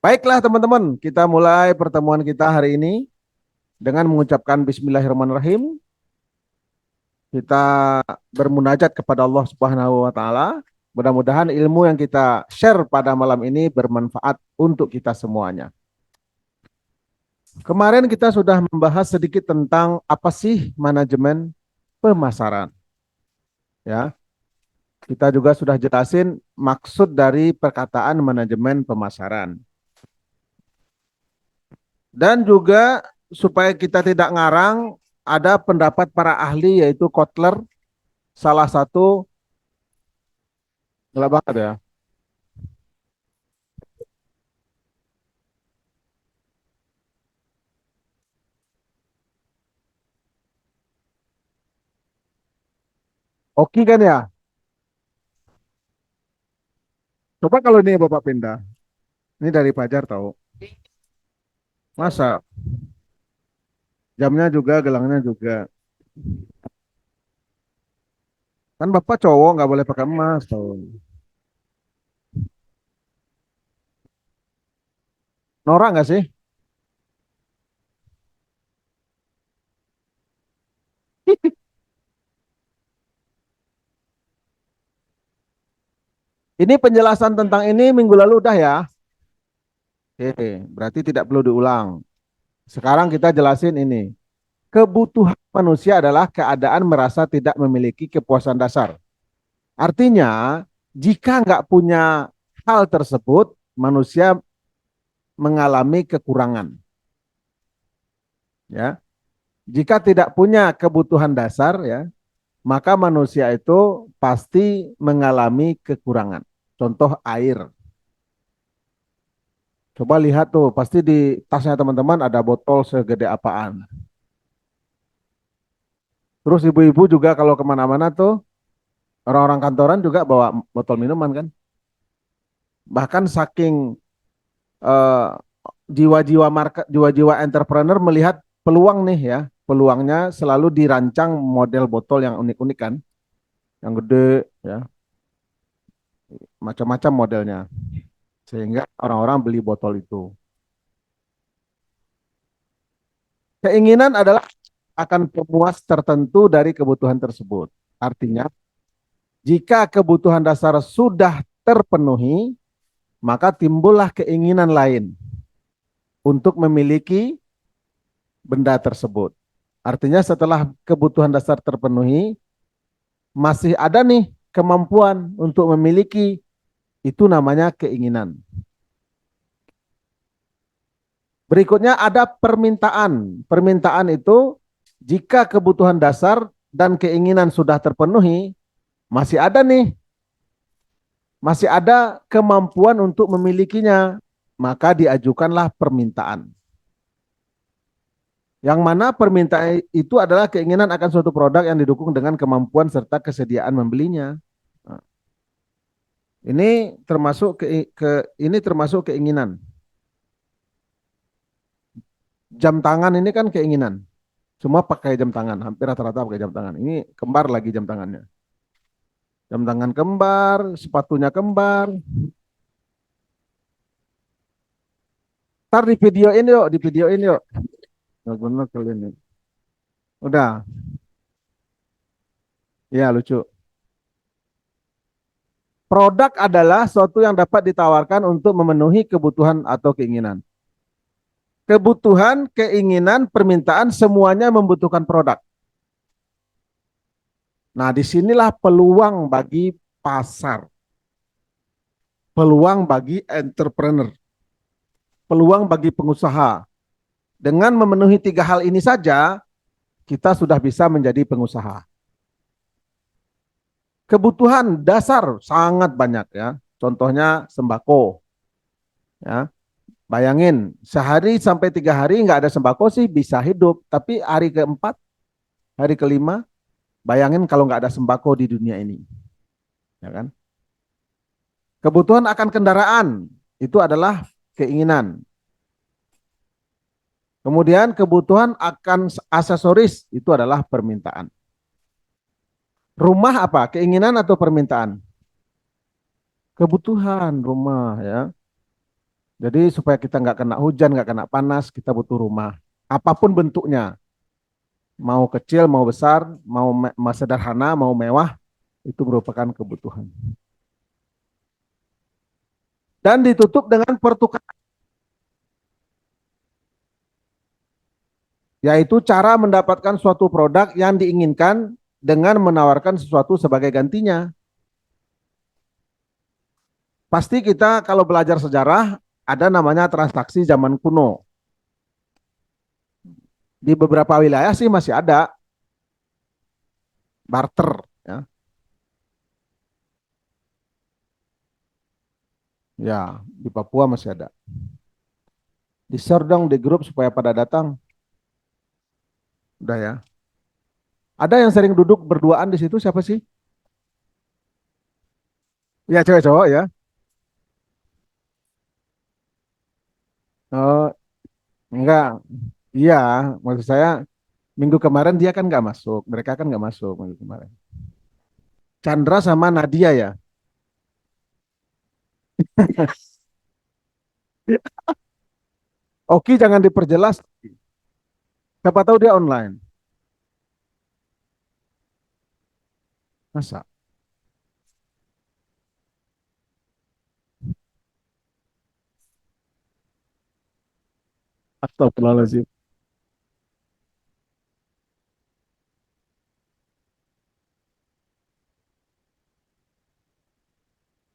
Baiklah teman-teman, kita mulai pertemuan kita hari ini dengan mengucapkan Bismillahirrahmanirrahim. Kita bermunajat kepada Allah Subhanahu wa taala. Mudah-mudahan ilmu yang kita share pada malam ini bermanfaat untuk kita semuanya. Kemarin kita sudah membahas sedikit tentang apa sih manajemen pemasaran, ya. Kita juga sudah jelasin maksud dari perkataan manajemen pemasaran. Dan juga supaya kita tidak ngarang, ada pendapat para ahli yaitu Kotler, salah satu, gelap banget ya. Oke kan ya? Coba kalau ini Bapak pindah. Ini dari Fajar tahu. Masa jamnya juga, gelangnya juga. Kan Bapak cowok nggak boleh pakai emas tahu. Norak nggak sih? Ini penjelasan tentang ini minggu lalu udah ya. Oke, berarti tidak perlu diulang. Sekarang kita jelasin ini. Kebutuhan manusia adalah keadaan merasa tidak memiliki kepuasan dasar. Artinya, jika nggak punya hal tersebut, manusia mengalami kekurangan. Ya, jika tidak punya kebutuhan dasar, ya, maka manusia itu pasti mengalami kekurangan. Contoh air. Coba lihat tuh, pasti di tasnya teman-teman ada botol segede apaan. Terus ibu-ibu juga kalau kemana-mana tuh, orang-orang kantoran juga bawa botol minuman kan. Bahkan saking eh, jiwa-jiwa market, jiwa-jiwa entrepreneur melihat peluang nih ya, peluangnya selalu dirancang model botol yang unik-unik kan, yang gede ya, macam-macam modelnya, sehingga orang-orang beli botol itu. Keinginan adalah akan pemuas tertentu dari kebutuhan tersebut. Artinya, jika kebutuhan dasar sudah terpenuhi, maka timbullah keinginan lain untuk memiliki benda tersebut. Artinya setelah kebutuhan dasar terpenuhi, masih ada nih kemampuan untuk memiliki, itu namanya keinginan. Berikutnya ada permintaan. Permintaan itu jika kebutuhan dasar dan keinginan sudah terpenuhi, masih ada nih, masih ada kemampuan untuk memilikinya, maka diajukanlah permintaan. Yang mana permintaan itu adalah keinginan akan suatu produk yang didukung dengan kemampuan serta kesediaan membelinya. Nah, ini termasuk ini termasuk keinginan. Jam tangan ini kan keinginan. Semua pakai jam tangan, hampir rata-rata pakai jam tangan. Ini kembar lagi jam tangannya. Jam tangan kembar, sepatunya kembar. Ntar di videoin yuk, di videoin yuk. Nggak bener kalian ini. Udah, ya lucu. Produk adalah sesuatu yang dapat ditawarkan untuk memenuhi kebutuhan atau keinginan. Kebutuhan, keinginan, permintaan semuanya membutuhkan produk. Nah, disinilah peluang bagi pasar, peluang bagi entrepreneur, peluang bagi pengusaha. Dengan memenuhi tiga hal ini saja, kita sudah bisa menjadi pengusaha. Kebutuhan dasar sangat banyak ya. Contohnya sembako. Ya, bayangin sehari sampai 3 hari nggak ada sembako sih bisa hidup. Tapi hari keempat, hari kelima, bayangin kalau nggak ada sembako di dunia ini. Ya kan? Kebutuhan akan kendaraan itu adalah keinginan. Kemudian kebutuhan akan aksesoris itu adalah permintaan. Rumah apa? Keinginan atau permintaan? Kebutuhan rumah ya. Jadi supaya kita nggak kena hujan, nggak kena panas, kita butuh rumah. Apapun bentuknya, mau kecil, mau besar, mau sederhana, mau mewah, itu merupakan kebutuhan. Dan ditutup dengan pertukaran, yaitu cara mendapatkan suatu produk yang diinginkan dengan menawarkan sesuatu sebagai gantinya. Pasti kita kalau belajar sejarah ada namanya transaksi zaman kuno. Di beberapa wilayah sih masih ada barter, ya. Ya, di Papua masih ada. Di share dong di grup supaya pada datang. Udah ya. Ada yang sering duduk berduaan di situ siapa sih? Ya cewek cowok ya. Oh, enggak. Iya, maksud saya minggu kemarin dia kan nggak masuk. Mereka kan nggak masuk minggu kemarin. Chandra sama Nadia ya. Oki jangan diperjelas. Siapa tahu dia online. Masa? Astagfirullahaladzim.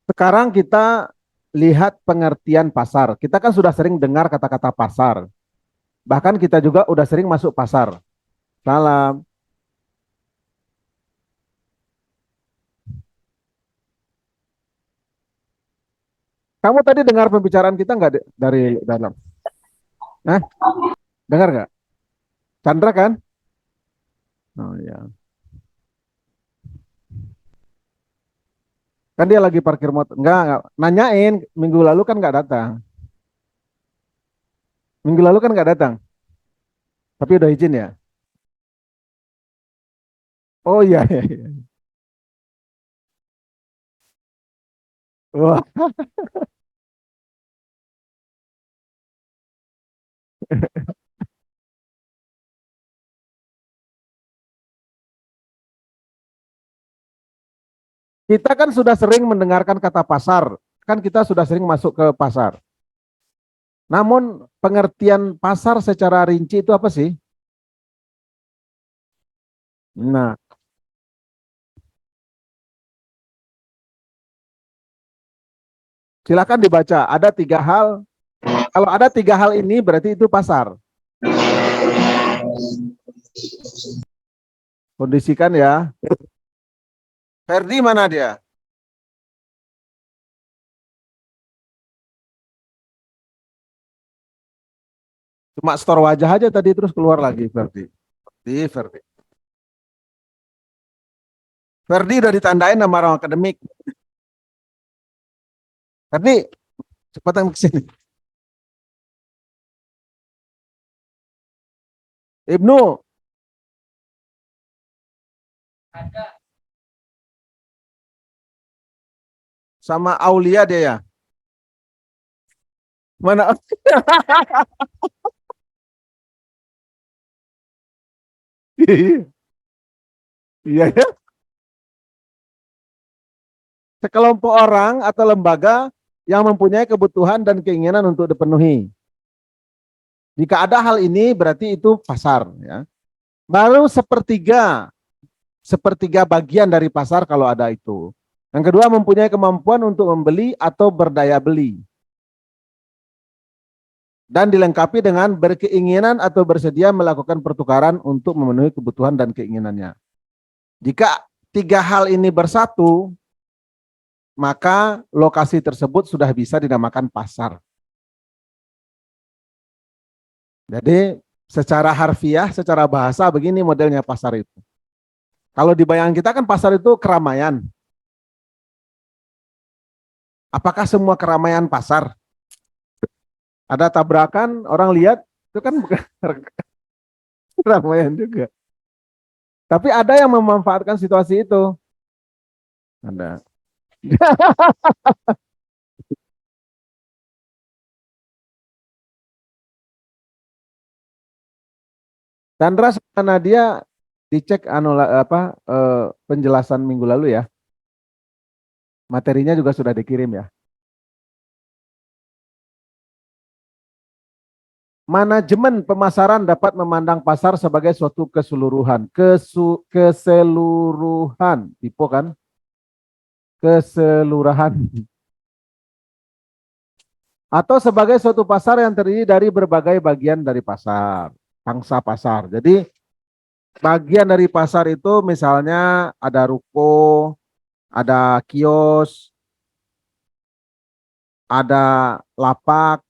Sekarang kita lihat pengertian pasar. Kita kan sudah sering dengar kata-kata pasar. Bahkan kita juga udah sering masuk pasar. Salam. Kamu tadi dengar pembicaraan kita nggak dari dalam? Hah? Dengar nggak? Chandra kan? Oh ya. Kan dia lagi parkir motor. Enggak. Nanyain, minggu lalu kan nggak datang. Minggu lalu kan nggak datang. Tapi udah izin ya? Oh iya, iya, iya. Wah, kita kan sudah sering mendengarkan kata pasar. Kan kita sudah sering masuk ke pasar. Namun pengertian pasar secara rinci itu apa sih? Nah, silakan dibaca. Ada tiga hal. Kalau ada tiga hal ini berarti itu pasar. Kondisikan ya. Ferdi mana dia? Cuma store wajah aja tadi terus keluar lagi Ferdi. Ferdi. Ferdi udah ditandain sama orang akademik. Ferdi, cepetan ke sini. Ibnu, sama Aulia dia ya. Mana? Iya ya. Sekelompok orang atau lembaga yang mempunyai kebutuhan dan keinginan untuk dipenuhi. Jika ada hal ini berarti itu pasar ya. Baru sepertiga bagian dari pasar kalau ada itu. Yang kedua mempunyai kemampuan untuk membeli atau berdaya beli dan dilengkapi dengan berkeinginan atau bersedia melakukan pertukaran untuk memenuhi kebutuhan dan keinginannya. Jika tiga hal ini bersatu, maka lokasi tersebut sudah bisa dinamakan pasar. Jadi secara harfiah, secara bahasa begini modelnya pasar itu. Kalau di bayangan kita kan pasar itu keramaian. Apakah semua keramaian pasar? Ada tabrakan, orang lihat, itu kan bukan keramaian juga. Tapi ada yang memanfaatkan situasi itu. Ada. Chandra sama Nadia dicek penjelasan minggu lalu ya. Materinya juga sudah dikirim ya. Manajemen pemasaran dapat memandang pasar sebagai suatu keseluruhan. Keseluruhan. Tipe kan? Keseluruhan. Atau sebagai suatu pasar yang terdiri dari berbagai bagian dari pasar. Pangsa pasar. Jadi bagian dari pasar itu misalnya ada ruko, ada kios, ada lapak,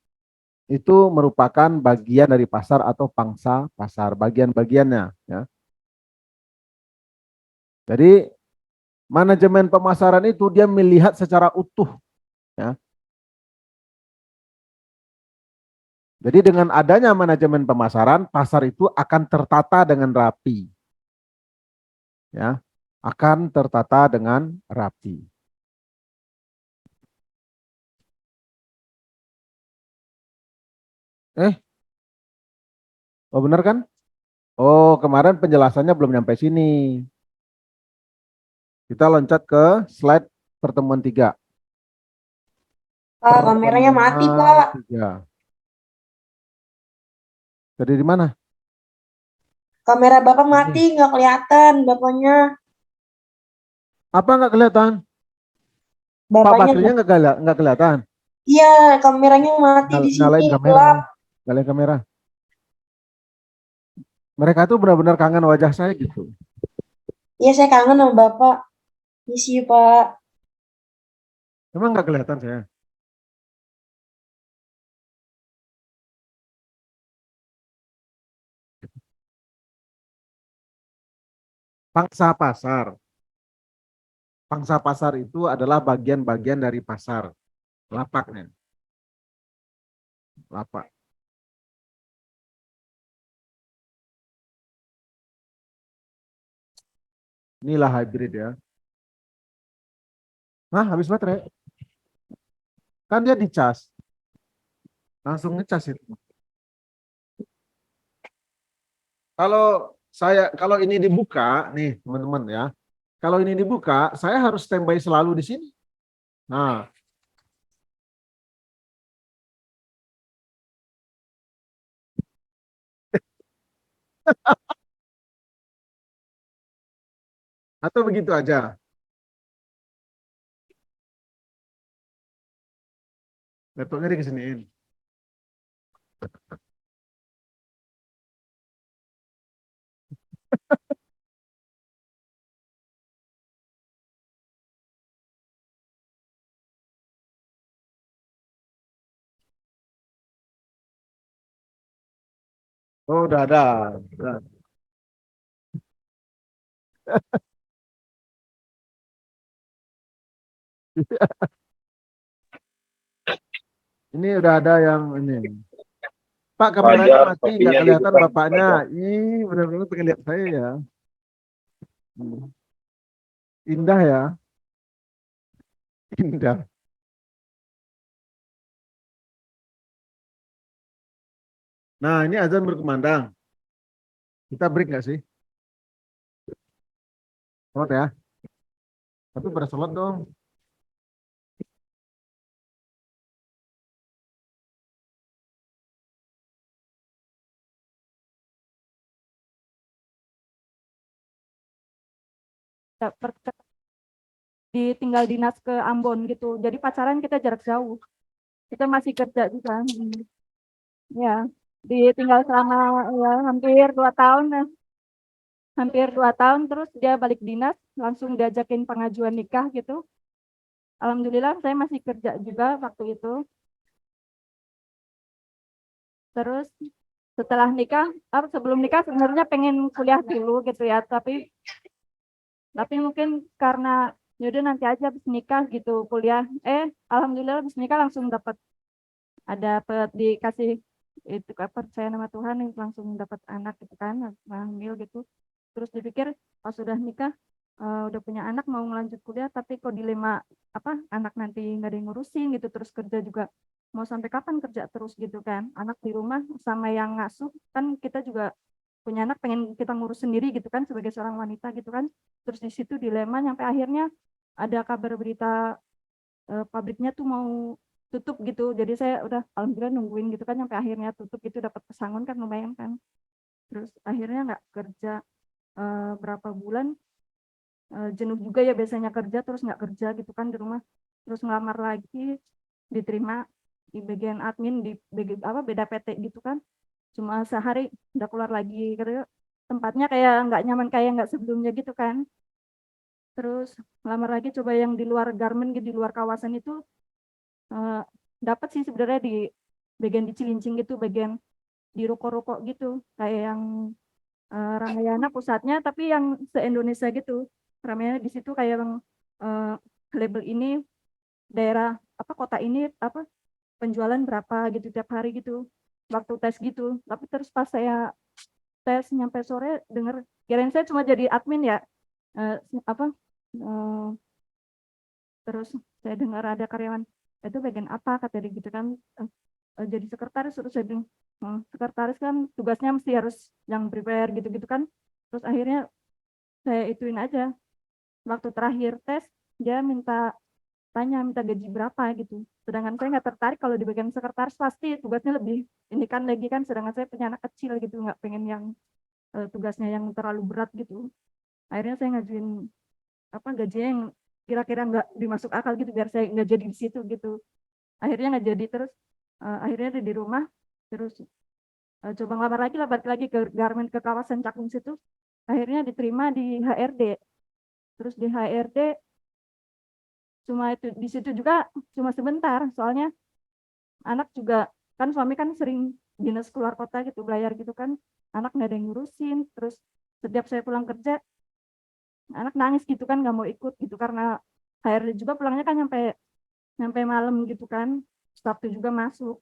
itu merupakan bagian dari pasar atau pangsa pasar, bagian-bagiannya ya. Jadi manajemen pemasaran itu dia melihat secara utuh ya. Jadi dengan adanya manajemen pemasaran, pasar itu akan tertata dengan rapi ya. Akan tertata dengan rapi. Oh benar kan? Oh kemarin penjelasannya belum nyampe sini. Kita loncat ke slide pertemuan 3. Pak, kameranya mati, Pak. 3. Jadi di mana? Kamera Bapak mati, Ini. nggak kelihatan Bapaknya. Apa nggak kelihatan? Pak Bapaknya Bakrinya nggak kelihatan. iya, kameranya mati di sini, Nyalain kamera. gelap. Nyalain kamera. Mereka tuh benar-benar kangen wajah saya gitu. Iya, saya kangen sama Bapak. Misi, Pak. Emang nggak kelihatan saya. Pangsa pasar. Pangsa pasar itu adalah bagian-bagian dari pasar. Lapaknya. Lapak. Inilah hybrid ya. Nah, habis baterai. Kan dia dicas. Langsung ngecas itu. Kalau ini dibuka nih teman-teman ya. Kalau ini dibuka, saya harus standby selalu di sini. Nah, atau begitu aja. Laptopnya dikesiniin. Oh, udah ada. Udah. Ini udah ada yang ini. Pak, kameranya mati, nggak kelihatan bapaknya. Ih, benar-benar pengen lihat saya ya. Hmm. Indah ya, indah. Nah, ini azan berkumandang. Kita break nggak sih? Sholat ya. Tapi pada sholat dong. ditinggal dinas ke Ambon gitu. Jadi pacaran kita jarak jauh. Kita masih kerja juga. Ya, ditinggal selama ya, hampir 2 tahun. Hampir 2 tahun terus dia balik dinas, langsung diajakin pengajuan nikah gitu. Alhamdulillah saya masih kerja juga waktu itu. Terus setelah nikah, sebelum nikah sebenarnya pengen kuliah dulu gitu ya, tapi mungkin karena yaudah nanti aja habis nikah gitu kuliah. Alhamdulillah habis nikah langsung ada dikasih itu percaya nama Tuhan langsung dapat anak gitu kan, hamil gitu. Terus dipikir pas sudah nikah udah punya anak mau melanjut kuliah tapi kok dilema apa anak nanti nggak ada yang ngurusin gitu, terus kerja juga mau sampai kapan kerja terus gitu kan, anak di rumah sama yang ngasuh kan kita juga punya anak pengen kita ngurus sendiri gitu kan sebagai seorang wanita gitu kan. Terus di situ dilema sampai akhirnya ada kabar berita pabriknya tuh mau tutup gitu. Jadi saya udah alhamdulillah nungguin gitu kan sampai akhirnya tutup itu dapat pesangon kan lumayan kan. Terus akhirnya nggak kerja berapa bulan jenuh juga ya biasanya kerja terus nggak kerja gitu kan di rumah. Terus ngelamar lagi diterima di bagian admin di bagian apa beda PT gitu kan. Cuma sehari udah keluar lagi karena tempatnya kayak nggak nyaman kayak nggak sebelumnya gitu kan. Terus ngelamar lagi coba yang di luar garmen gitu di luar kawasan itu dapat sih sebenarnya di bagian di Cilincing gitu bagian di ruko-ruko gitu kayak yang Ramayana pusatnya tapi yang se-Indonesia gitu. Ramayana di situ kayak yang label ini daerah apa kota ini apa penjualan berapa gitu tiap hari gitu waktu tes gitu. Tapi terus pas saya tes nyampe sore denger kirain saya cuma jadi admin ya eh, apa eh, terus saya dengar ada karyawan itu bagian apa kata dia gitu kan jadi sekretaris terus saya bilang sekretaris kan tugasnya mesti harus yang prepare gitu-gitu kan terus akhirnya saya ituin aja waktu terakhir tes dia minta gaji berapa gitu sedangkan saya nggak tertarik kalau di bagian sekretaris pasti tugasnya lebih ini kan lagi kan sedangkan saya punya anak kecil gitu nggak pengen yang tugasnya yang terlalu berat gitu akhirnya saya ngajuin apa gajinya yang kira-kira nggak dimasuk akal gitu biar saya nggak jadi di situ gitu akhirnya nggak jadi terus akhirnya di rumah terus coba ngelamar lagi ke garmen ke kawasan Cakung situ akhirnya diterima di HRD terus di HRD cuma itu di situ juga cuma sebentar soalnya anak juga kan suami kan sering dinas keluar kota gitu belayar gitu kan anak nggak ada yang ngurusin terus setiap saya pulang kerja anak nangis gitu kan nggak mau ikut gitu karena HRD juga pulangnya kan sampai sampai malam gitu kan Sabtu juga masuk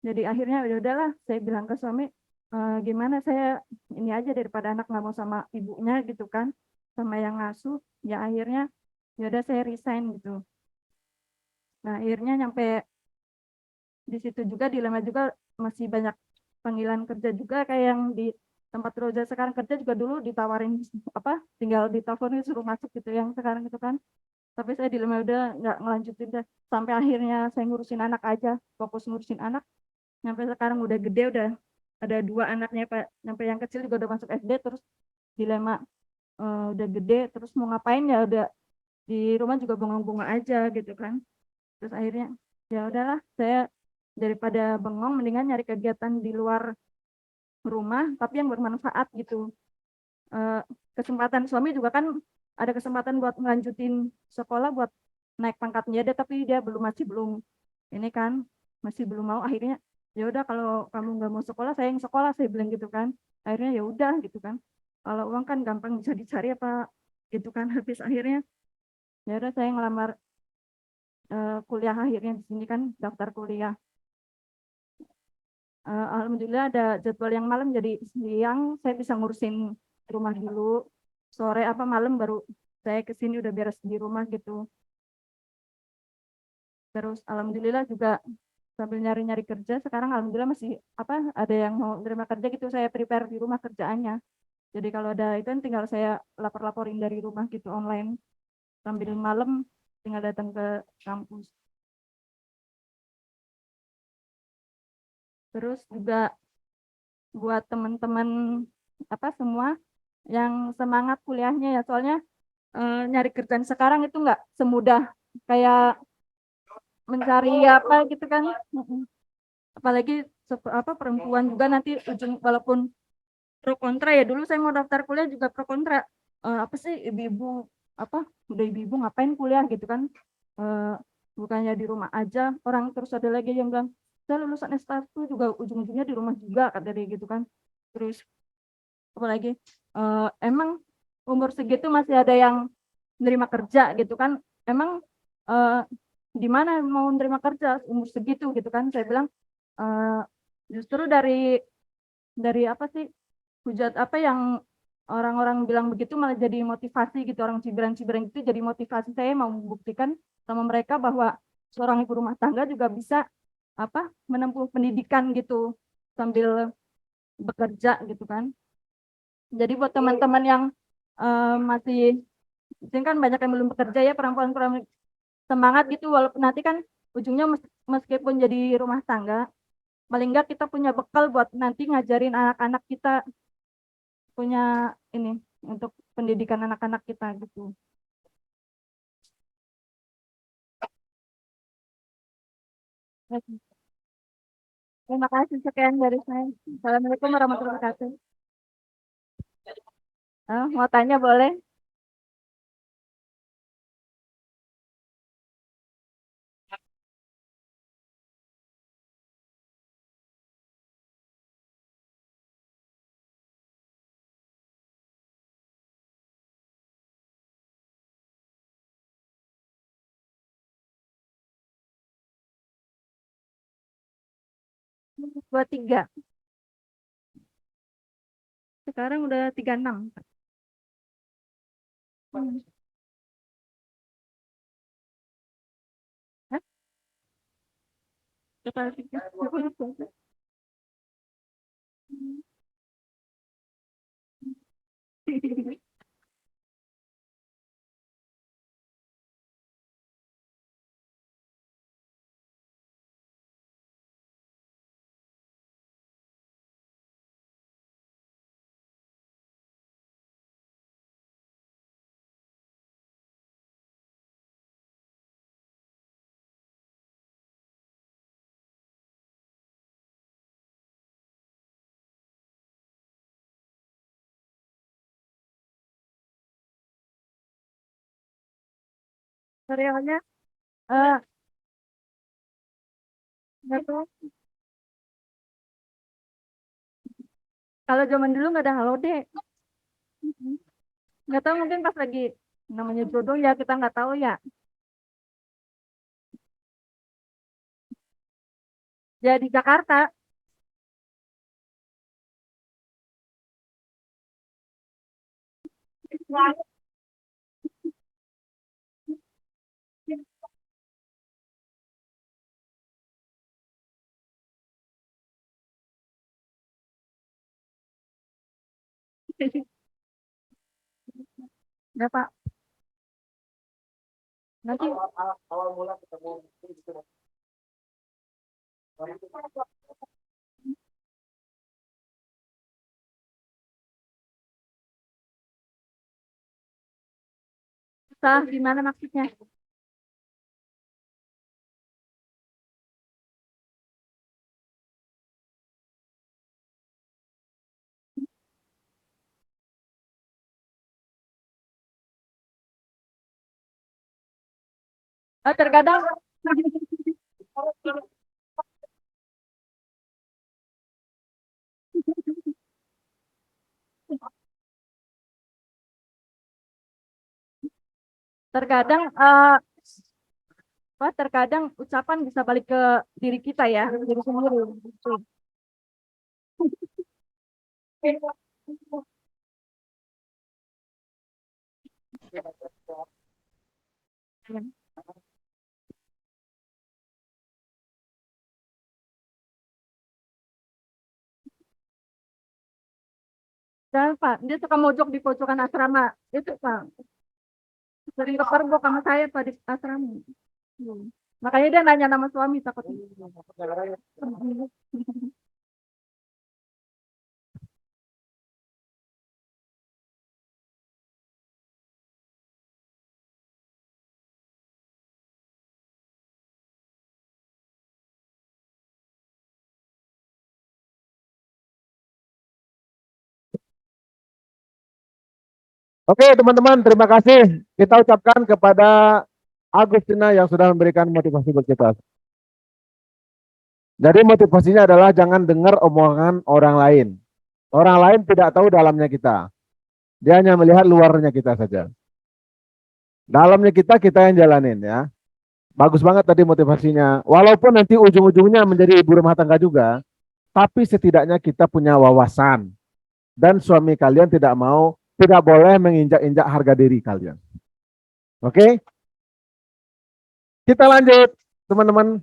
jadi akhirnya ya udahlah saya bilang ke suami gimana saya ini aja daripada anak nggak mau sama ibunya gitu kan sama yang ngasuh ya akhirnya ya udah saya resign gitu nah akhirnya nyampe di situ juga dilema juga masih banyak panggilan kerja juga kayak yang di tempat Roja sekarang kerja juga dulu ditawarin apa tinggal diteleponin suruh masuk gitu yang sekarang itu kan tapi saya dilema udah nggak ngelanjutin deh sampai akhirnya saya ngurusin anak aja fokus ngurusin anak sampai sekarang udah gede udah ada 2 anaknya pak sampai yang kecil juga udah masuk SD terus dilema udah gede terus mau ngapain ya udah di rumah juga bengong-bengong aja gitu kan terus akhirnya ya udahlah saya daripada bengong mendingan nyari kegiatan di luar rumah tapi yang bermanfaat gitu eh, kesempatan suami juga kan ada kesempatan buat melanjutin sekolah buat naik pangkatnya dia tapi dia masih belum ini kan masih belum mau akhirnya ya udah kalau kamu nggak mau sekolah saya yang sekolah saya bilang gitu kan akhirnya ya udah gitu kan kalau uang kan gampang bisa dicari apa gitu kan habis akhirnya ya udah saya ngelamar kuliah akhirnya di sini kan daftar kuliah alhamdulillah ada jadwal yang malam jadi siang saya bisa ngurusin rumah dulu sore apa malam baru saya kesini udah beres di rumah gitu terus alhamdulillah juga sambil nyari-nyari kerja sekarang alhamdulillah masih apa ada yang mau terima kerja gitu saya prepare di rumah kerjaannya jadi kalau ada itu kan tinggal saya lapor-laporin dari rumah gitu online sambil malam tinggal datang ke kampus terus juga buat teman-teman apa semua yang semangat kuliahnya ya soalnya nyari kerjaan sekarang itu nggak semudah kayak mencari apa gitu kan apalagi apa perempuan juga nanti ujung walaupun pro kontra ya dulu saya mau daftar kuliah juga pro kontra apa sih ibu-ibu apa udah ibu-ibu ngapain kuliah gitu kan Eh, bukannya di rumah aja orang terus ada lagi yang bilang saya lulusan S1 juga ujung-ujungnya di rumah juga kata dia gitu kan terus apalagi emang umur segitu masih ada yang menerima kerja gitu kan emang eh, di mana mau menerima kerja umur segitu gitu kan saya bilang eh, justru dari apa sih hujat apa yang orang-orang bilang begitu malah jadi motivasi gitu orang cibiran-cibiran itu jadi motivasi saya mau membuktikan sama mereka bahwa seorang ibu rumah tangga juga bisa apa menempuh pendidikan gitu sambil bekerja gitu kan. Jadi buat teman-teman yang masih, mungkin kan banyak yang belum bekerja ya, perempuan-perempuan, semangat gitu, walaupun nanti kan ujungnya meskipun jadi rumah tangga, paling enggak kita punya bekal buat nanti ngajarin anak-anak kita, punya ini untuk pendidikan anak-anak kita gitu. Terima kasih, sekian dari saya. Assalamualaikum warahmatullahi wabarakatuh. Mau tanya boleh? Dua tiga. Sekarang udah 36. Hmm. Hah? Kepala tiga. Serialnya eh nggak tahu. Kalau zaman dulu nggak ada halodeck. Nggak tahu, mungkin pas lagi namanya jodoh ya, kita nggak tahu ya. Ya di Jakarta. Ya Pak, nanti sah gimana maksudnya? Terkadang terkadang terkadang ucapan bisa balik ke diri kita ya, diri sendiri. Gitu. Dan Pak, dia suka mojok di pojokan asrama. Itu Pak, sering kepergok sama saya Pak di asrama. Hmm. Makanya dia nanya nama suami takut. Oke, teman-teman, terima kasih. Kita ucapkan kepada Agustina yang sudah memberikan motivasi buat kita. Jadi motivasinya adalah jangan dengar omongan orang lain. Orang lain tidak tahu dalamnya kita. Dia hanya melihat luarnya kita saja. Dalamnya kita yang jalanin ya. Bagus banget tadi motivasinya. Walaupun nanti ujung-ujungnya menjadi ibu rumah tangga juga, tapi setidaknya kita punya wawasan. Dan suami kalian tidak boleh menginjak-injak harga diri kalian. Oke? Kita lanjut, teman-teman.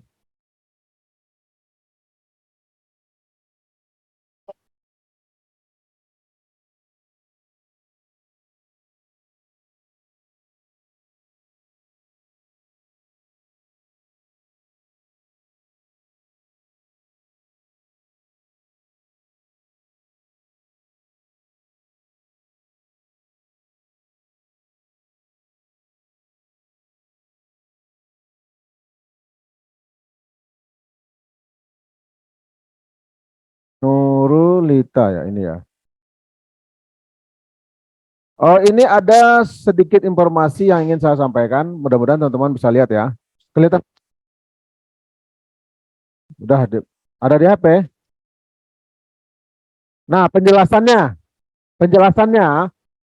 Lita ya ini ya. Oh, ini ada sedikit informasi yang ingin saya sampaikan. Mudah-mudahan teman-teman bisa lihat ya. Kelihatan? Udah ada di HP. Nah, penjelasannya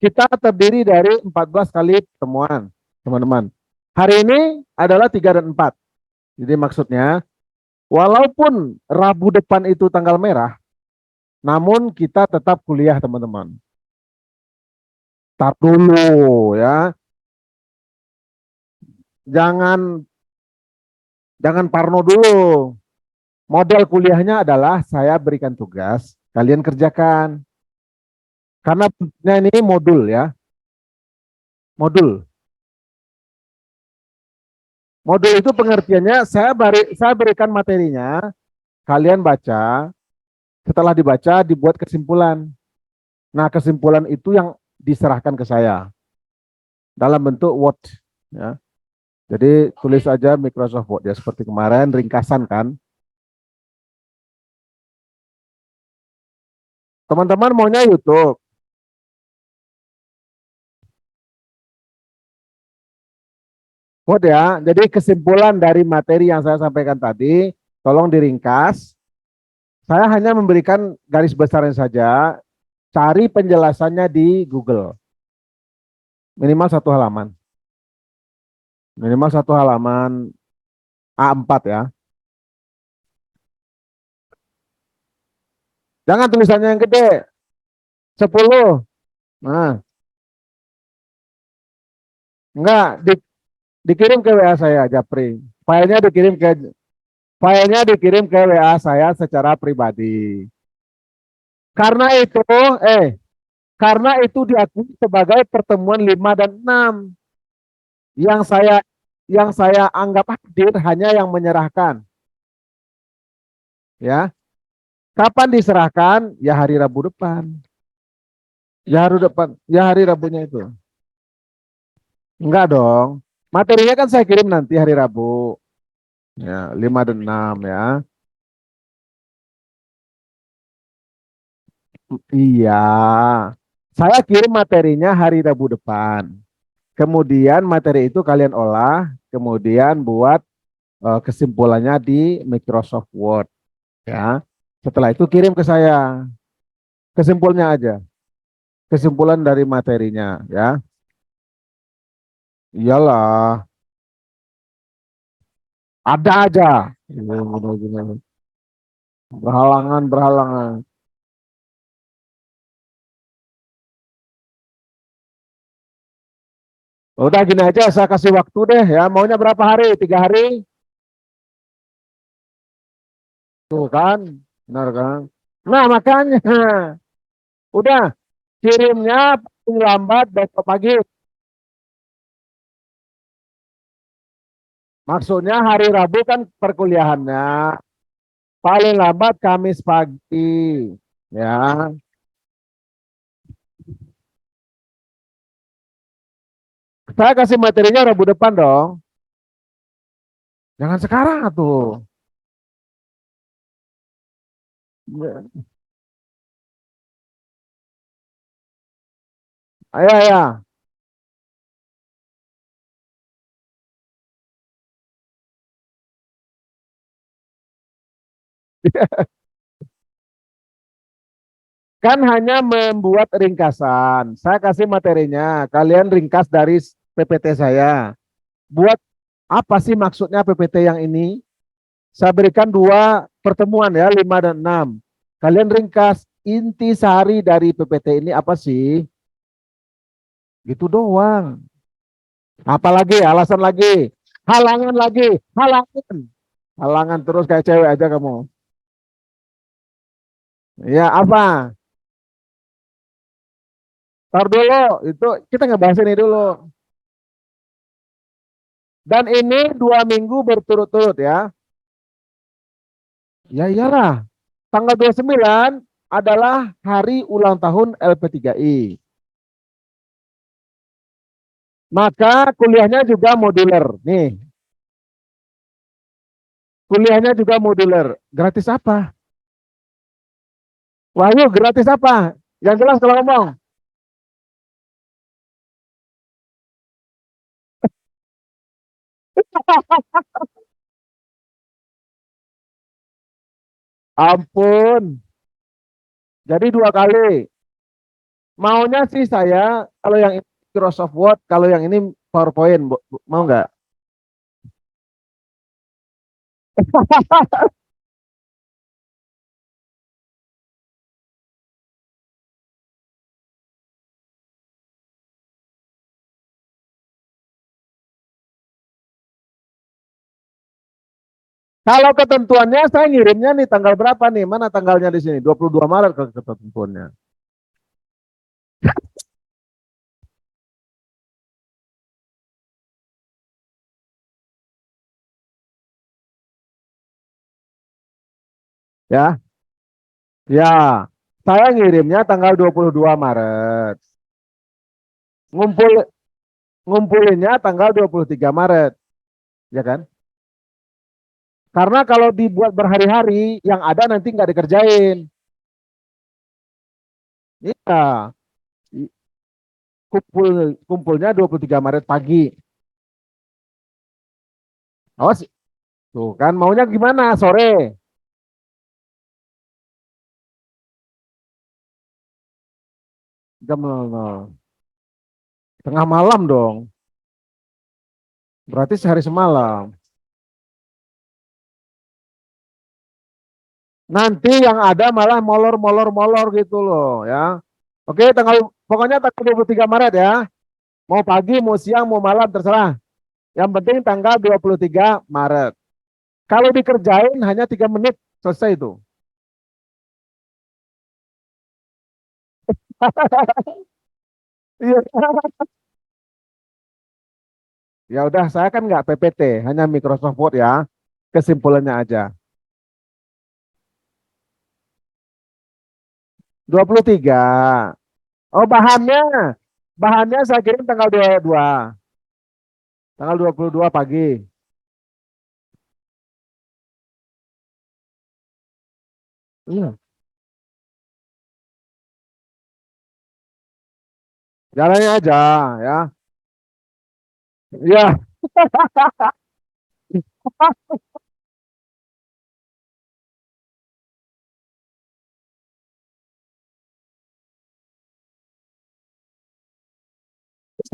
kita terdiri dari 14 kali pertemuan, teman-teman. Hari ini adalah 3 dan 4. Jadi maksudnya, walaupun Rabu depan itu tanggal merah, namun kita tetap kuliah, teman-teman. Tar dulu ya. Jangan parno dulu. Model kuliahnya adalah saya berikan tugas, kalian kerjakan. Karena ini modul ya. Modul. Modul itu pengertiannya saya berikan materinya, kalian baca, setelah dibaca dibuat kesimpulan. Nah, kesimpulan itu yang diserahkan ke saya dalam bentuk Word ya. Jadi tulis aja Microsoft Word ya seperti kemarin ringkasan kan. Teman-teman maunya YouTube. Word ya. Jadi kesimpulan dari materi yang saya sampaikan tadi tolong diringkas. Saya hanya memberikan garis besarnya saja. Cari penjelasannya di Google. Minimal 1 halaman. Minimal 1 halaman A4 ya. Jangan tulisannya yang gede. 10. Nah, enggak dikirim ke WA saya, Japri. Filenya dikirim ke WA saya secara pribadi. Karena itu, karena itu diakui sebagai pertemuan 5 dan 6. Yang saya anggap hadir hanya yang menyerahkan. Ya. Kapan diserahkan? Ya hari Rabu depan. Ya hari Rabunya itu. Enggak dong. Materinya kan saya kirim nanti hari Rabu. Ya, 5 dan 6 ya. Iya. Saya kirim materinya hari Rabu depan. Kemudian materi itu kalian olah, kemudian buat kesimpulannya di Microsoft Word ya. Setelah itu kirim ke saya. Kesimpulannya aja. Kesimpulan dari materinya ya. Iyalah, ada aja. Berhalangan. Udah gini aja, saya kasih waktu deh ya. Maunya berapa hari? 3 hari? Tuh kan, benar kan? Nah makanya, udah kirimnya paling lambat besok pagi. Maksudnya hari Rabu kan perkuliahannya. Paling lambat Kamis pagi. Ya, saya kasih materinya Rabu depan dong. Jangan sekarang tuh. Ayo ya. Kan hanya membuat ringkasan. Saya kasih materinya. Kalian ringkas dari PPT saya. Buat apa sih maksudnya PPT yang ini? Saya berikan 2 pertemuan ya, 5 dan 6. Kalian ringkas inti sehari dari PPT ini apa sih? Gitu doang. Apalagi alasan lagi, halangan lagi, halangan. Halangan terus kayak cewek aja kamu. Ya apa? Tar dulu, itu kita ngebahas ini dulu. Dan ini 2 minggu berturut-turut ya. Ya iyalah, tanggal 29 adalah hari ulang tahun LP3I. Maka kuliahnya juga moduler. Nih, kuliahnya juga moduler. Gratis apa? Wahyu, gratis apa? Yang jelas kalau ngomong. Ampun. Jadi dua kali. Maunya sih saya, kalau yang ini Microsoft Word, kalau yang ini PowerPoint, mau nggak? Kalau ketentuannya saya ngirimnya nih tanggal berapa nih? Mana tanggalnya di sini? 22 Maret ketentuannya. Ya, ya. Saya ngirimnya tanggal 22 Maret. Ngumpul ngumpulinnya tanggal 23 Maret, ya kan? Karena kalau dibuat berhari-hari, yang ada nanti nggak dikerjain. Iya, kumpulnya 23 Maret pagi. Awas, tuh kan maunya gimana? Sore, jam 00. Tengah malam dong. Berarti sehari semalam. Nanti yang ada malah molor-molor-molor gitu loh ya. Oke, pokoknya tanggal 23 Maret ya. Mau pagi, mau siang, mau malam terserah. Yang penting tanggal 23 Maret. Kalau dikerjain hanya 3 menit selesai itu. Iya. Ya udah, saya kan nggak PPT, hanya Microsoft Word ya. Kesimpulannya aja. 23. Oh, bahannya saya kirim tanggal 22. Tanggal 22 pagi. Iya, jalannya aja ya. Iya,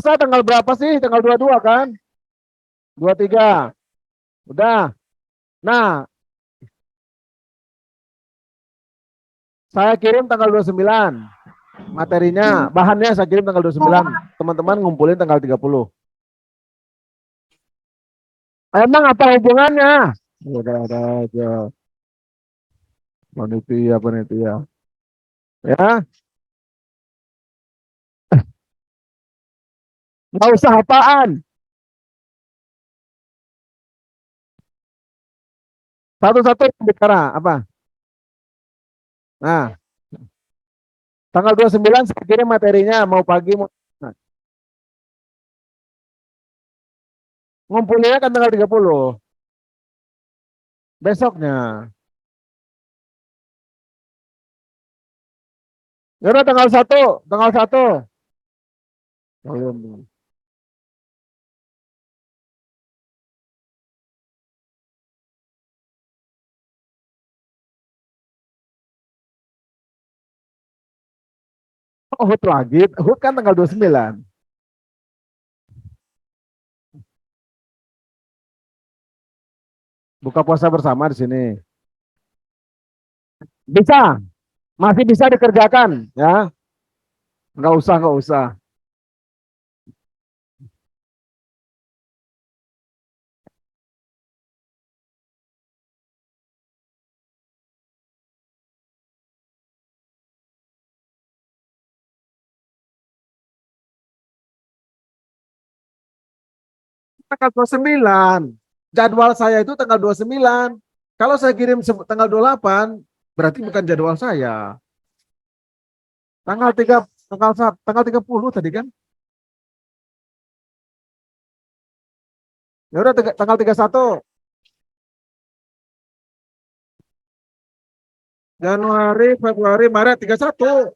saya tanggal berapa sih? Tanggal 22 kan? 23. Udah. Nah, saya kirim tanggal 29. Materinya, bahannya saya kirim tanggal 29. Teman-teman ngumpulin tanggal 30. Emang apa hubungannya? Udah aja. Panitia, panitia. Ya, nggak usah apaan. Satu-satu bicara apa? Nah, tanggal 29 saya kirim materinya mau pagi mau nah, ngumpulinnya kan tanggal 30 besoknya. Ya udah tanggal 1. Belum. Oh, HUT lagi. HUT kan tanggal 29. Buka puasa bersama di sini. Bisa, masih bisa dikerjakan ya. Nggak usah. Tanggal 29. Jadwal saya itu tanggal 29. Kalau saya kirim tanggal 28, berarti bukan jadwal saya. Tanggal 3 tanggal 30 tadi kan. Ya udah tanggal 31. Januari, Februari, Maret 31.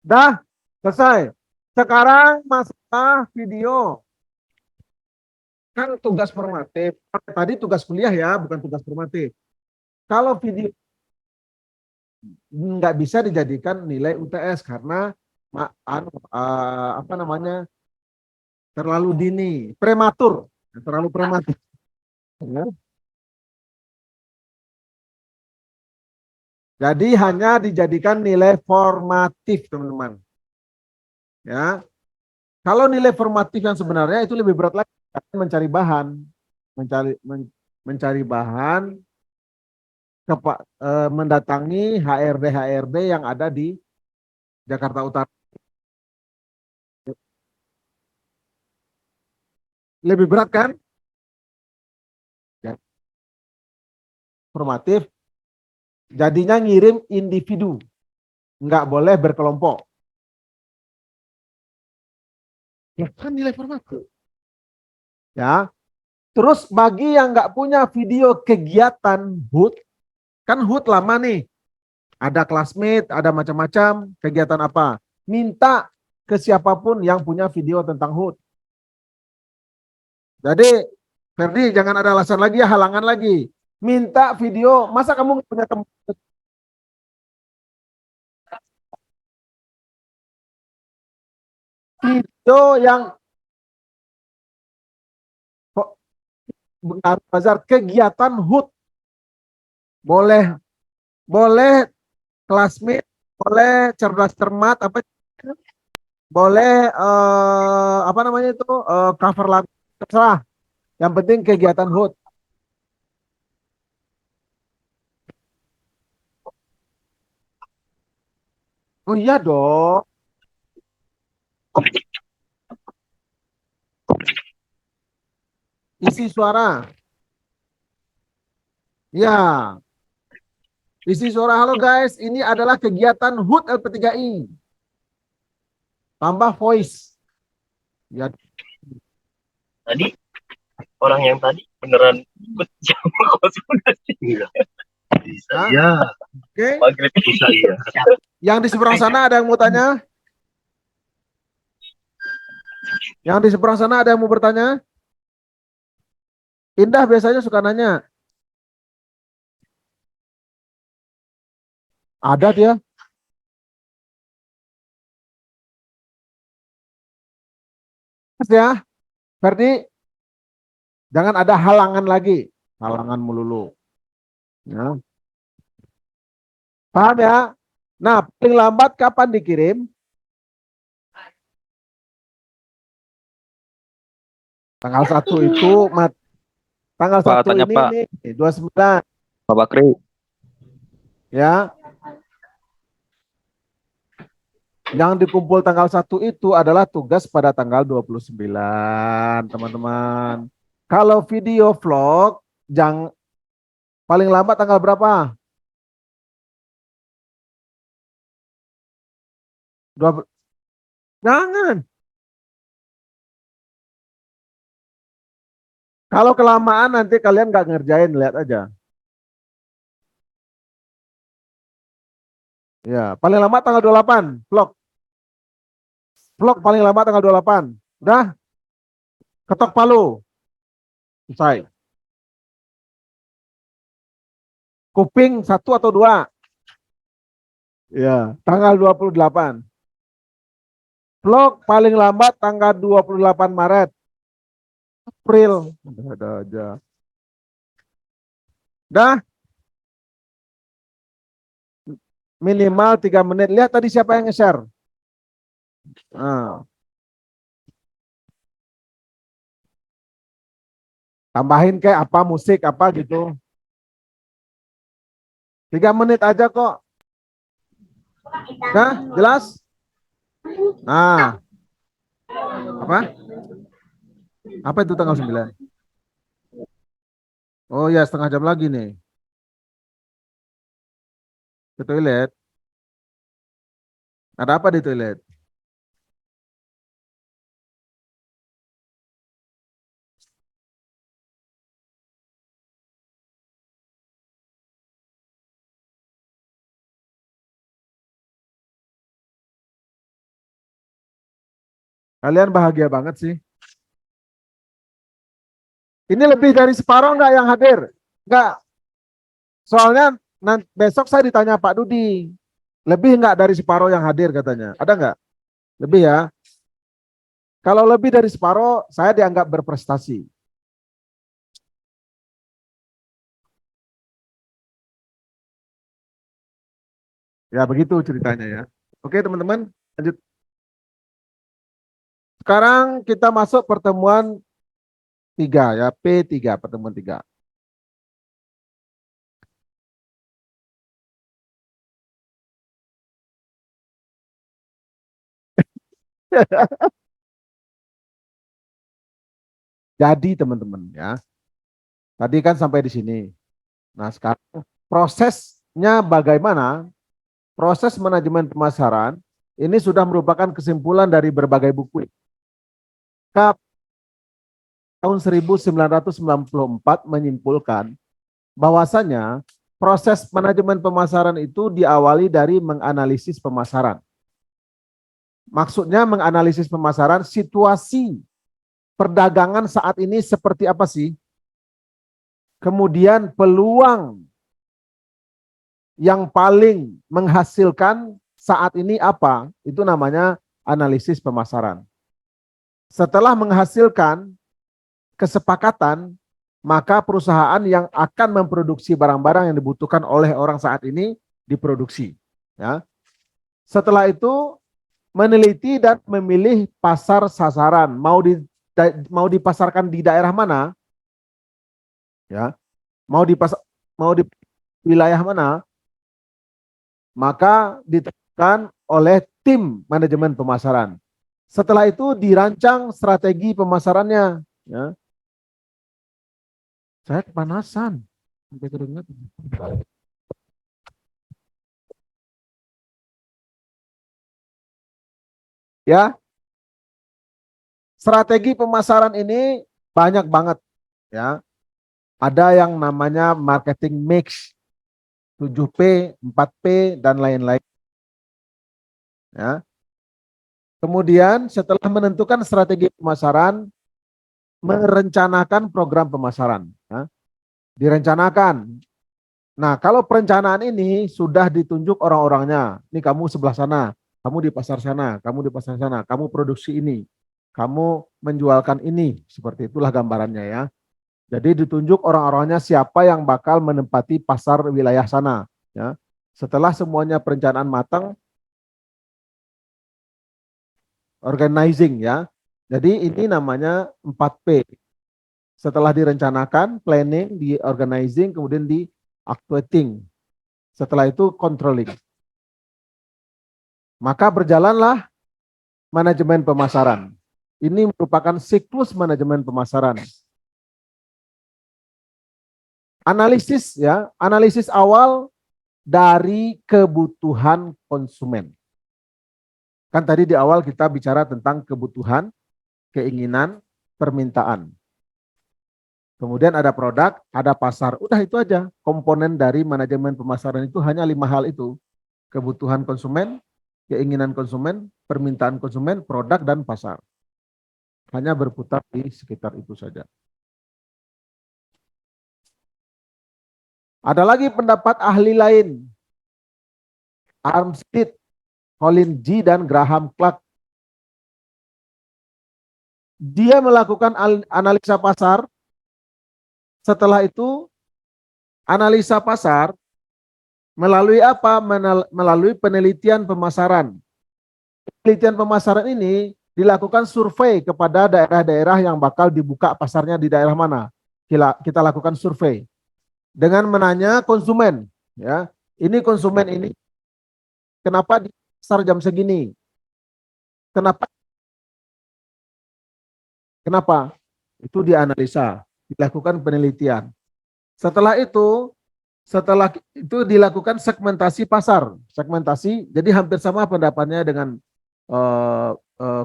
Dah, selesai. Sekarang masalah video. Kan tugas formatif. Tadi tugas kuliah ya, bukan tugas formatif. Kalau video nggak bisa dijadikan nilai UTS karena apa namanya, terlalu dini, prematur, terlalu prematur. Ya. Jadi hanya dijadikan nilai formatif, teman-teman. Ya, kalau nilai formatif yang sebenarnya itu lebih berat lagi, mencari bahan, mencari bahan, mendatangi HRD yang ada di Jakarta Utara. Lebih berat kan? Ya, formatif. Jadinya ngirim individu, nggak boleh berkelompok. Ya kan nilai formatif. Ya. Terus bagi yang nggak punya video kegiatan HUT, kan HUT lama nih. Ada classmate, ada macam-macam kegiatan apa. Minta ke siapapun yang punya video tentang HUT. Jadi, Ferdi jangan ada alasan lagi ya, halangan lagi. Minta video, masa kamu nggak punya teman? Video yang Bazar kegiatan HUT. Boleh, boleh classmate, boleh cerdas cermat, apa boleh apa namanya itu cover lagu, terserah. Yang penting kegiatan HUT. Oh iya dong. Isi suara. Ya, isi suara. Halo guys, ini adalah kegiatan HUT LP3I. Tambah voice. Ya, Tadi orang yang tadi beneran ikut jam konsultasi. Iya. Bisa ya. ya. Oke. Maghrib bisa iya. Yang di seberang sana ada yang mau tanya? Yang di seberang sana ada yang mau bertanya? Indah biasanya suka nanya. Ada dia. Mas ya, Ferdi, jangan ada halangan lagi. Halangan melulu. Ya. Paham ya? Nah, paling lambat kapan dikirim? Tanggal 1 itu, tanggal Pak, 1 tanya ini Pak, nih, 29. Pak Bakri. Ya, yang dikumpul tanggal 1 itu adalah tugas pada tanggal 29, teman-teman. Kalau video vlog, paling lambat tanggal berapa? 20. Jangan. Kalau kelamaan nanti kalian nggak ngerjain, lihat aja. Ya, paling lama tanggal 28, vlog. Vlog paling lama tanggal 28. Udah, ketok palu. Selesai. Kuping 1 atau 2? Ya, tanggal 28. Vlog paling lambat tanggal 28 Maret. April. Ada aja. Dah, minimal 3 menit. Lihat tadi siapa yang nge-share. Nah, tambahin kayak apa, musik apa gitu. 3 menit aja kok. Nah, jelas? Nah, apa? Apa itu tanggal 9? Oh ya, setengah jam lagi nih. Ke toilet. Ada apa di toilet? Kalian bahagia banget sih. Ini lebih dari separuh enggak yang hadir? Enggak. Soalnya besok saya ditanya Pak Dudi. Lebih enggak dari separuh yang hadir katanya? Ada enggak? Lebih ya. Kalau lebih dari separuh, saya dianggap berprestasi. Ya begitu ceritanya ya. Oke teman-teman, lanjut. Sekarang kita masuk pertemuan 3 ya, P3, pertemuan 3. Jadi teman-teman ya, tadi kan sampai di sini. Nah sekarang prosesnya bagaimana? Proses manajemen pemasaran ini sudah merupakan kesimpulan dari berbagai buku. Tahun 1994 menyimpulkan bahwasanya proses manajemen pemasaran itu diawali dari menganalisis pemasaran. Maksudnya menganalisis pemasaran, situasi perdagangan saat ini seperti apa sih? Kemudian peluang yang paling menghasilkan saat ini apa? Itu namanya analisis pemasaran. Setelah menghasilkan kesepakatan, maka perusahaan yang akan memproduksi barang-barang yang dibutuhkan oleh orang saat ini diproduksi. Ya. Setelah itu meneliti dan memilih pasar sasaran. Mau dipasarkan di daerah mana? Ya. Mau di wilayah mana? Maka ditentukan oleh tim manajemen pemasaran. Setelah itu dirancang strategi pemasarannya. Ya. Saya kepanasan. Sampai keringat. Ya, strategi pemasaran ini banyak banget. Ya, ada yang namanya marketing mix, 7P, 4P, dan lain-lain. Ya. Kemudian setelah menentukan strategi pemasaran, merencanakan program pemasaran. Ya. Direncanakan. Nah, kalau perencanaan ini sudah ditunjuk orang-orangnya, ini kamu sebelah sana, kamu di pasar sana, kamu di pasar sana, kamu produksi ini, kamu menjualkan ini, seperti itulah gambarannya ya. Jadi ditunjuk orang-orangnya siapa yang bakal menempati pasar wilayah sana. Ya. Setelah semuanya perencanaan matang, organizing ya. Jadi ini namanya 4P. Setelah direncanakan, planning, di organizing, kemudian di actuating. Setelah itu controlling. Maka berjalanlah manajemen pemasaran. Ini merupakan siklus manajemen pemasaran. Analisis ya, analisis awal dari kebutuhan konsumen. Kan tadi di awal kita bicara tentang kebutuhan, keinginan, permintaan. Kemudian ada produk, ada pasar. Udah itu aja. Komponen dari manajemen pemasaran itu hanya 5 hal itu. Kebutuhan konsumen, keinginan konsumen, permintaan konsumen, produk, dan pasar. Hanya berputar di sekitar itu saja. Ada lagi pendapat ahli lain. Armstead, Colin G, dan Graham Clark. Dia melakukan analisa pasar. Setelah itu, analisa pasar melalui apa? Melalui penelitian pemasaran. Penelitian pemasaran ini dilakukan survei kepada daerah-daerah yang bakal dibuka pasarnya di daerah mana. Kita lakukan survei dengan menanya konsumen. Ya, ini konsumen ini kenapa di pasar jam segini? Kenapa? Itu dianalisa, dilakukan penelitian. Setelah itu dilakukan segmentasi pasar. Segmentasi, jadi hampir sama pendapatnya dengan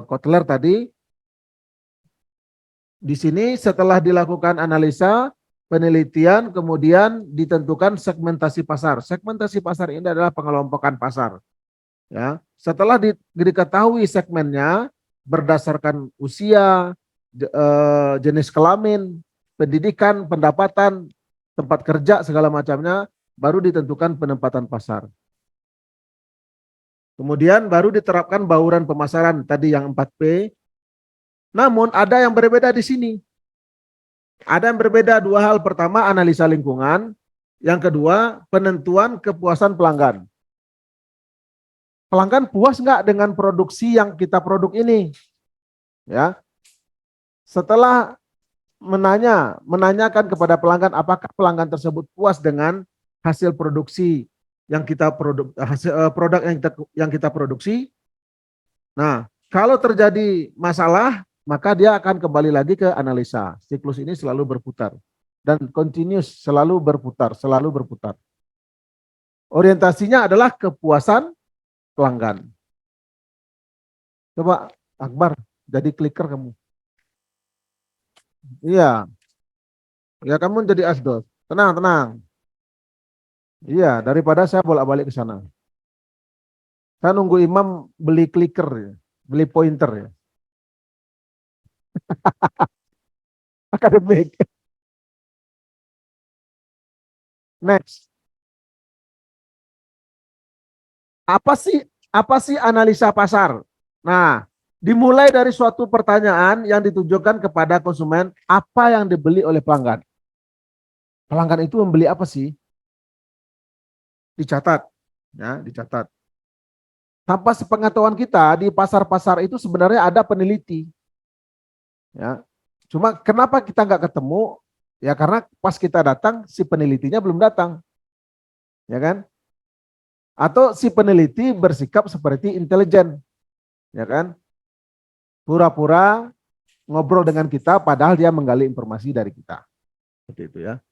Kotler tadi. Di sini setelah dilakukan analisa, penelitian, kemudian ditentukan segmentasi pasar. Segmentasi pasar ini adalah pengelompokan pasar. Ya, setelah diketahui segmennya, berdasarkan usia, jenis kelamin, pendidikan, pendapatan, tempat kerja, segala macamnya, baru ditentukan penempatan pasar. Kemudian baru diterapkan bauran pemasaran, tadi yang 4P. Namun ada yang berbeda di sini. Ada yang berbeda dua hal. Pertama, analisa lingkungan. Yang kedua, penentuan kepuasan pelanggan. Pelanggan puas nggak dengan produksi yang kita produk ini? Ya. Setelah menanyakan kepada pelanggan apakah pelanggan tersebut puas dengan hasil produksi yang kita produk yang kita produksi. Nah, kalau terjadi masalah, maka dia akan kembali lagi ke analisa. Siklus ini selalu berputar dan continuous, selalu berputar, selalu berputar. Orientasinya adalah kepuasan pelanggan. Coba Akbar, jadi clicker kamu. Iya. Ya kamu jadi asdos. Tenang, tenang. Iya, daripada saya bolak-balik ke sana. Saya nunggu imam beli clicker ya, beli pointer ya. Akademik. Next. Apa sih analisa pasar? Nah, dimulai dari suatu pertanyaan yang ditujukan kepada konsumen, apa yang dibeli oleh pelanggan? Pelanggan itu membeli apa sih? Dicatat, ya, dicatat. Tanpa sepengetahuan kita di pasar-pasar itu sebenarnya ada peneliti, ya. Cuma kenapa kita nggak ketemu? Ya karena pas kita datang si penelitinya belum datang, ya kan? Atau si peneliti bersikap seperti intelijen, ya kan? Pura-pura ngobrol dengan kita, padahal dia menggali informasi dari kita, seperti itu ya.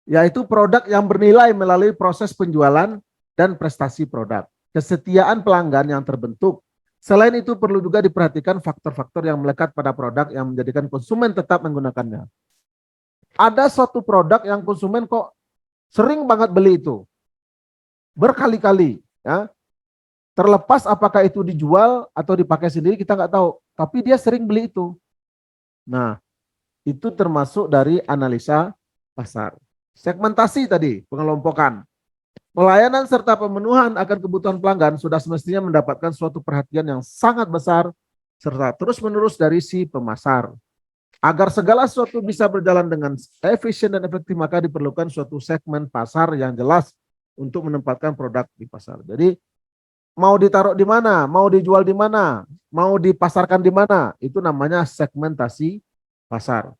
Yaitu produk yang bernilai melalui proses penjualan dan prestasi produk. Kesetiaan pelanggan yang terbentuk. Selain itu perlu juga diperhatikan faktor-faktor yang melekat pada produk yang menjadikan konsumen tetap menggunakannya. Ada suatu produk yang konsumen kok sering banget beli itu. Berkali-kali. Ya. Terlepas apakah itu dijual atau dipakai sendiri kita nggak tahu. Tapi dia sering beli itu. Nah, itu termasuk dari analisa pasar. Segmentasi tadi, pengelompokan. Pelayanan serta pemenuhan akan kebutuhan pelanggan sudah semestinya mendapatkan suatu perhatian yang sangat besar serta terus-menerus dari si pemasar. Agar segala sesuatu bisa berjalan dengan efisien dan efektif, maka diperlukan suatu segmen pasar yang jelas untuk menempatkan produk di pasar. Jadi mau ditaruh di mana, mau dijual di mana, mau dipasarkan di mana, itu namanya segmentasi pasar.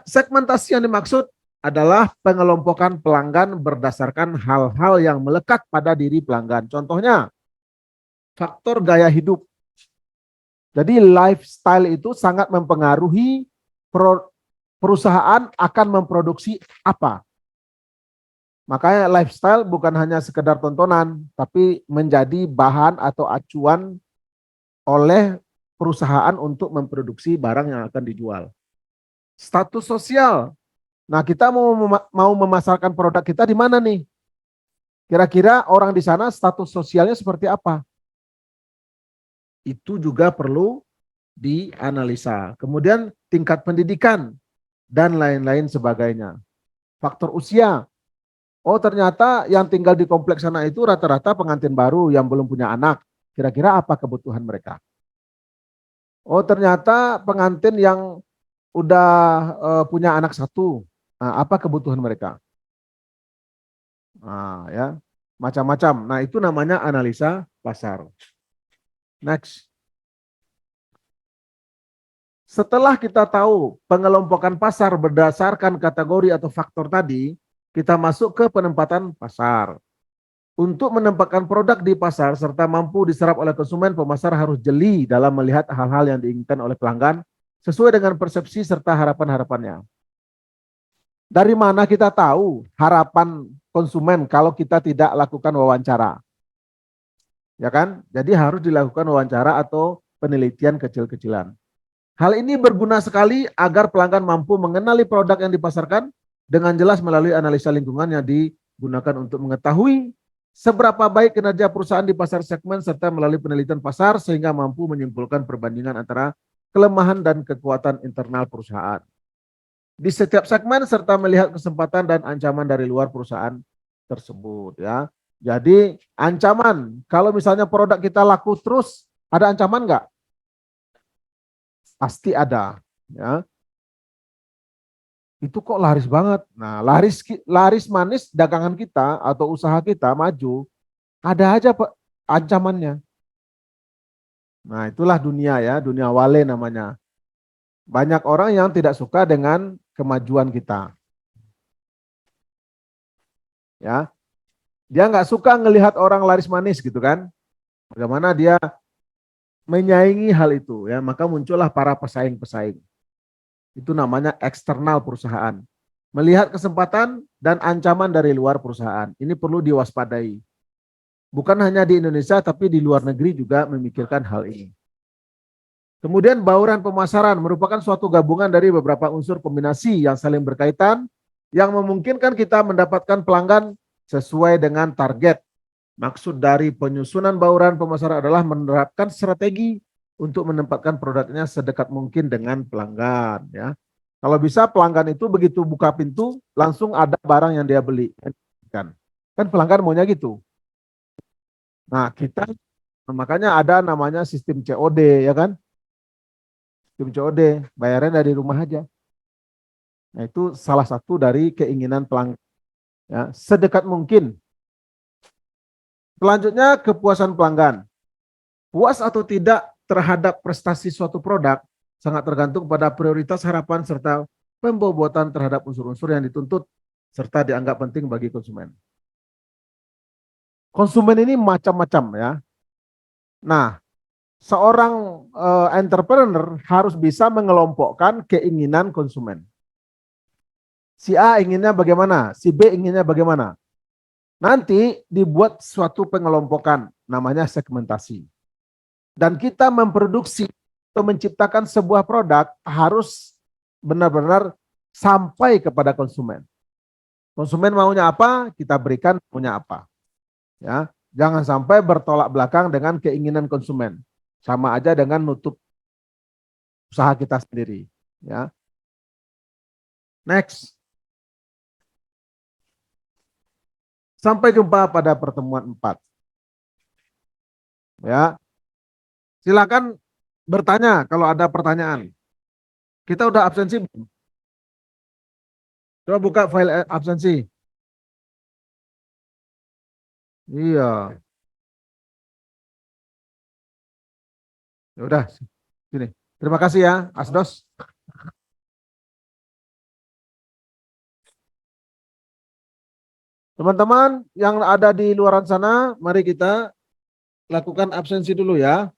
Segmentasi yang dimaksud adalah pengelompokan pelanggan berdasarkan hal-hal yang melekat pada diri pelanggan. Contohnya, faktor gaya hidup. Jadi lifestyle itu sangat mempengaruhi perusahaan akan memproduksi apa. Makanya lifestyle bukan hanya sekedar tontonan, tapi menjadi bahan atau acuan oleh perusahaan untuk memproduksi barang yang akan dijual. Status sosial. Nah, kita mau memasarkan produk kita di mana nih? Kira-kira orang di sana status sosialnya seperti apa? Itu juga perlu dianalisa. Kemudian tingkat pendidikan dan lain-lain sebagainya. Faktor usia. Oh, ternyata yang tinggal di kompleks sana itu rata-rata pengantin baru yang belum punya anak. Kira-kira apa kebutuhan mereka? Oh, ternyata pengantin yang udah punya anak satu. Nah, apa kebutuhan mereka? Nah, ya, macam-macam. Nah, itu namanya analisa pasar. Next. Setelah kita tahu pengelompokan pasar berdasarkan kategori atau faktor tadi, kita masuk ke penempatan pasar. Untuk menempatkan produk di pasar serta mampu diserap oleh konsumen, pemasar harus jeli dalam melihat hal-hal yang diinginkan oleh pelanggan sesuai dengan persepsi serta harapan-harapannya. Dari mana kita tahu harapan konsumen kalau kita tidak lakukan wawancara? Ya kan? Jadi harus dilakukan wawancara atau penelitian kecil-kecilan. Hal ini berguna sekali agar pelanggan mampu mengenali produk yang dipasarkan dengan jelas melalui analisa lingkungan yang digunakan untuk mengetahui Seberapa baik kinerja perusahaan di pasar segmen serta melalui penelitian pasar sehingga mampu menyimpulkan perbandingan antara kelemahan dan kekuatan internal perusahaan. Di setiap segmen serta melihat kesempatan dan ancaman dari luar perusahaan tersebut ya. Jadi ancaman, kalau misalnya produk kita laku terus, ada ancaman nggak? Pasti ada ya. Itu kok laris banget. Nah, laris manis dagangan kita atau usaha kita maju, ada aja Pak ancamannya. Nah, itulah dunia ya, dunia wale namanya. Banyak orang yang tidak suka dengan kemajuan kita. Ya, dia nggak suka ngelihat orang laris manis gitu kan. Bagaimana dia menyaingi hal itu ya, maka muncullah para pesaing-pesaing. Itu namanya eksternal perusahaan. Melihat kesempatan dan ancaman dari luar perusahaan. Ini perlu diwaspadai. Bukan hanya di Indonesia, tapi di luar negeri juga memikirkan hal ini. Kemudian bauran pemasaran merupakan suatu gabungan dari beberapa unsur kombinasi yang saling berkaitan, yang memungkinkan kita mendapatkan pelanggan sesuai dengan target. Maksud dari penyusunan bauran pemasaran adalah menerapkan strategi untuk menempatkan produknya sedekat mungkin dengan pelanggan. Ya, kalau bisa pelanggan itu begitu buka pintu langsung ada barang yang dia beli. Kan pelanggan maunya gitu. Nah kita makanya ada namanya sistem COD ya kan. Sistem COD bayarnya dari rumah aja. Nah itu salah satu dari keinginan pelanggan. Ya, sedekat mungkin. Selanjutnya kepuasan pelanggan. Puas atau tidak terhadap prestasi suatu produk sangat tergantung pada prioritas harapan serta pembobotan terhadap unsur-unsur yang dituntut serta dianggap penting bagi konsumen. Konsumen ini macam-macam ya. Nah, seorang entrepreneur harus bisa mengelompokkan keinginan konsumen. Si A inginnya bagaimana, si B inginnya bagaimana. Nanti dibuat suatu pengelompokan, namanya segmentasi. Dan kita memproduksi atau menciptakan sebuah produk harus benar-benar sampai kepada konsumen. Konsumen maunya apa, kita berikan maunya apa. Ya, jangan sampai bertolak belakang dengan keinginan konsumen. Sama aja dengan nutup usaha kita sendiri. Ya. Next. Sampai jumpa pada pertemuan 4. Ya. Silakan bertanya kalau ada pertanyaan. Kita udah absensi belum? Coba buka file absensi. Iya. Ya udah, sini. Terima kasih ya, Asdos. Teman-teman yang ada di luaran sana, mari kita lakukan absensi dulu ya.